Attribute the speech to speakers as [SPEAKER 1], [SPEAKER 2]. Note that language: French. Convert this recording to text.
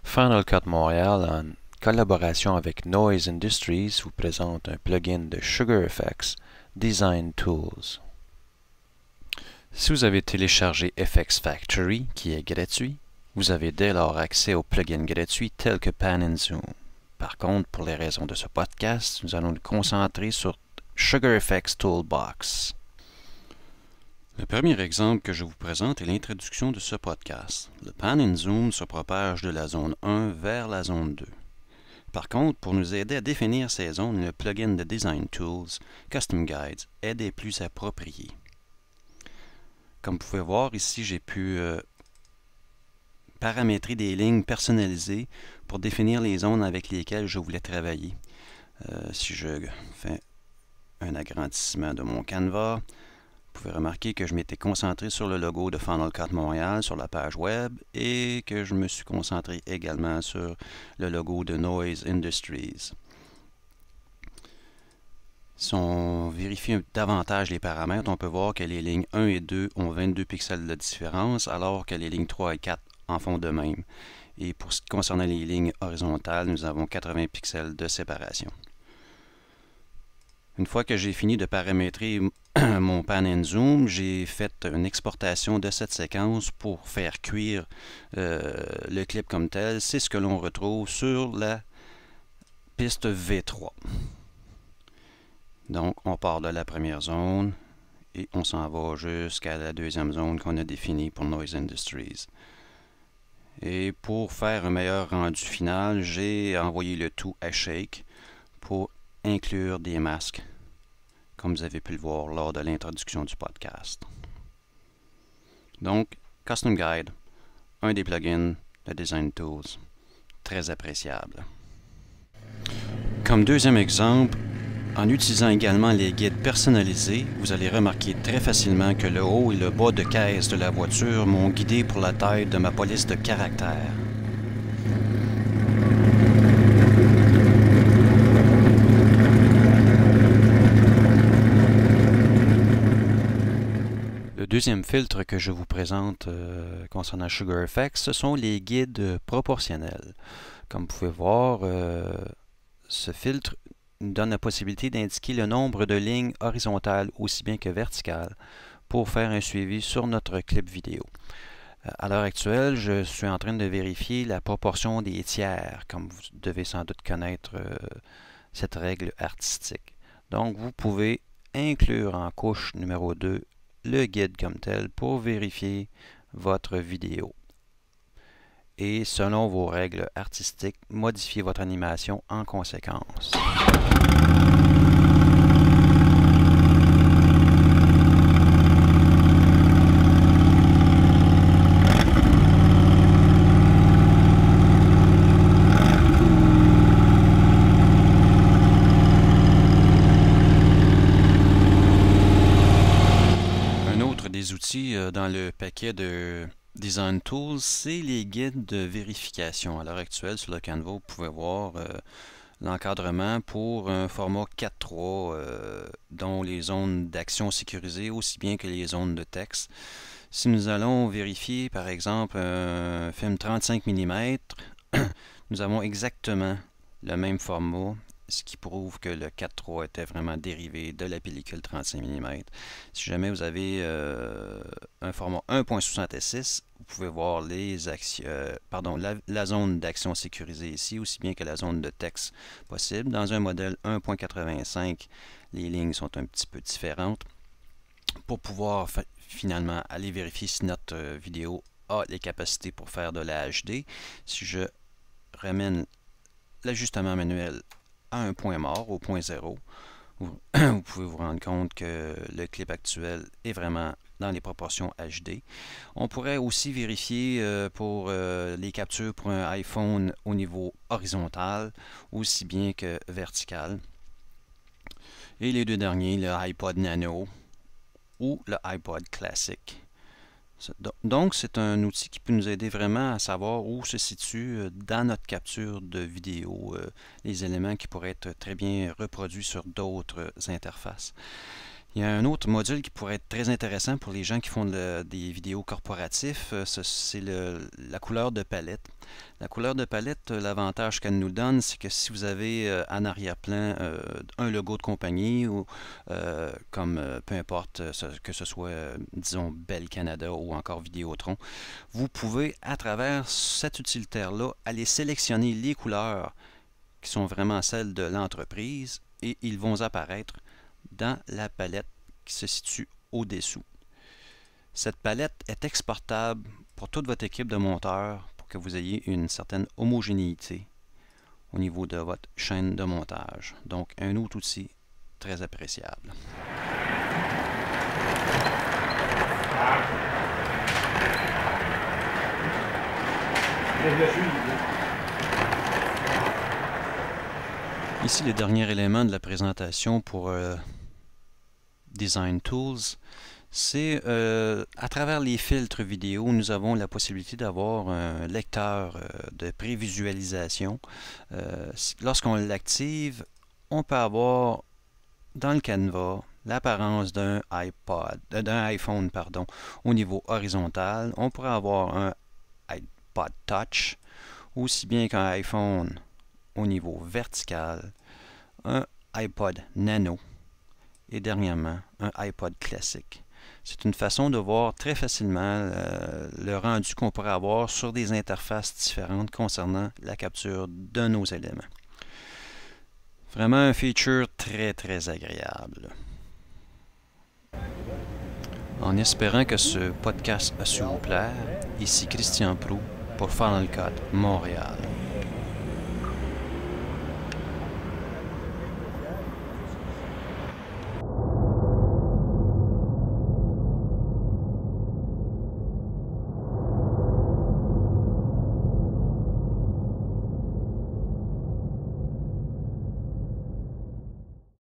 [SPEAKER 1] Final Cut Montréal, en collaboration avec Noise Industries, vous présente un plugin de SugarFX, Design Tools. Si vous avez téléchargé FX Factory, qui est gratuit, vous avez dès lors accès aux plugins gratuits tels que Pan and Zoom. Par contre, pour les raisons de ce podcast, nous allons nous concentrer sur SugarFX Toolbox. Le premier exemple que je vous présente est l'introduction de ce podcast. Le Pan and Zoom se propage de la zone 1 vers la zone 2. Par contre, pour nous aider à définir ces zones, le plugin de Design Tools, Custom Guides, est des plus appropriés. Comme vous pouvez voir ici, j'ai pu paramétrer des lignes personnalisées pour définir les zones avec lesquelles je voulais travailler. Si je fais un agrandissement de mon canevas, vous pouvez remarquer que je m'étais concentré sur le logo de Final Cut Montréal sur la page web et que je me suis concentré également sur le logo de Noise Industries. Si on vérifie davantage les paramètres, on peut voir que les lignes 1 et 2 ont 22 pixels de différence, alors que les lignes 3 et 4 en font de même. Et pour ce qui concerne les lignes horizontales, nous avons 80 pixels de séparation. Une fois que j'ai fini de paramétrer mon Pan and Zoom, j'ai fait une exportation de cette séquence pour faire cuire le clip comme tel. C'est ce que l'on retrouve sur la piste V3. Donc, on part de la première zone et on s'en va jusqu'à la deuxième zone qu'on a définie pour Noise Industries. Et pour faire un meilleur rendu final, j'ai envoyé le tout à Shake pour inclure des masques, comme vous avez pu le voir lors de l'introduction du podcast. Donc, Custom Guide, un des plugins de Design Tools, très appréciable. Comme deuxième exemple, en utilisant également les guides personnalisés, vous allez remarquer très facilement que le haut et le bas de caisse de la voiture m'ont guidé pour la taille de ma police de caractère. Le deuxième filtre que je vous présente concernant SugarFX, ce sont les guides proportionnels. Comme vous pouvez voir, ce filtre nous donne la possibilité d'indiquer le nombre de lignes horizontales aussi bien que verticales pour faire un suivi sur notre clip vidéo. À l'heure actuelle, je suis en train de vérifier la proportion des tiers, comme vous devez sans doute connaître cette règle artistique. Donc, vous pouvez inclure en couche numéro 2 le guide comme tel pour vérifier votre vidéo. Et selon vos règles artistiques, modifiez votre animation en conséquence. Un autre des outils dans le paquet de Design Tools, c'est les guides de vérification. À l'heure actuelle, sur le Canva, vous pouvez voir l'encadrement pour un format 4.3 dont les zones d'action sécurisées aussi bien que les zones de texte. Si nous allons vérifier par exemple un film 35 mm, nous avons exactement le même format, ce qui prouve que le 4.3 était vraiment dérivé de la pellicule 35 mm. Si jamais vous avez un format 1.66, vous pouvez voir la zone d'action sécurisée ici, aussi bien que la zone de texte possible. Dans un modèle 1.85, les lignes sont un petit peu différentes. Pour pouvoir finalement aller vérifier si notre vidéo a les capacités pour faire de la HD, si je ramène l'ajustement manuel à un point mort, au point 0, vous pouvez vous rendre compte que le clip actuel est vraiment dans les proportions HD. On pourrait aussi vérifier pour les captures pour un iPhone au niveau horizontal, aussi bien que vertical. Et les deux derniers, le iPod Nano ou le iPod Classic. Donc, c'est un outil qui peut nous aider vraiment à savoir où se situent dans notre capture de vidéo les éléments qui pourraient être très bien reproduits sur d'autres interfaces. Il y a un autre module qui pourrait être très intéressant pour les gens qui font des vidéos corporatifs, c'est la couleur de palette. La couleur de palette, l'avantage qu'elle nous donne, c'est que si vous avez en arrière-plan un logo de compagnie ou comme peu importe que ce soit disons Bell Canada ou encore Vidéotron, vous pouvez à travers cet utilitaire-là aller sélectionner les couleurs qui sont vraiment celles de l'entreprise et ils vont apparaître dans la palette qui se situe au-dessous. Cette palette est exportable pour toute votre équipe de monteurs pour que vous ayez une certaine homogénéité au niveau de votre chaîne de montage. Donc, un autre outil très appréciable. Ici, le dernier élément de la présentation pour Design Tools, c'est à travers les filtres vidéo, nous avons la possibilité d'avoir un lecteur de prévisualisation. Lorsqu'on l'active, on peut avoir dans le Canva l'apparence d'un iPhone au niveau horizontal. On pourrait avoir un iPod Touch, aussi bien qu'un iPhone au niveau vertical, un iPod Nano et dernièrement un iPod classique. C'est une façon de voir très facilement le rendu qu'on pourrait avoir sur des interfaces différentes concernant la capture de nos éléments. Vraiment un feature très très agréable. En espérant que ce podcast a su vous plaire, ici Christian Proulx pour Final Cut Montréal.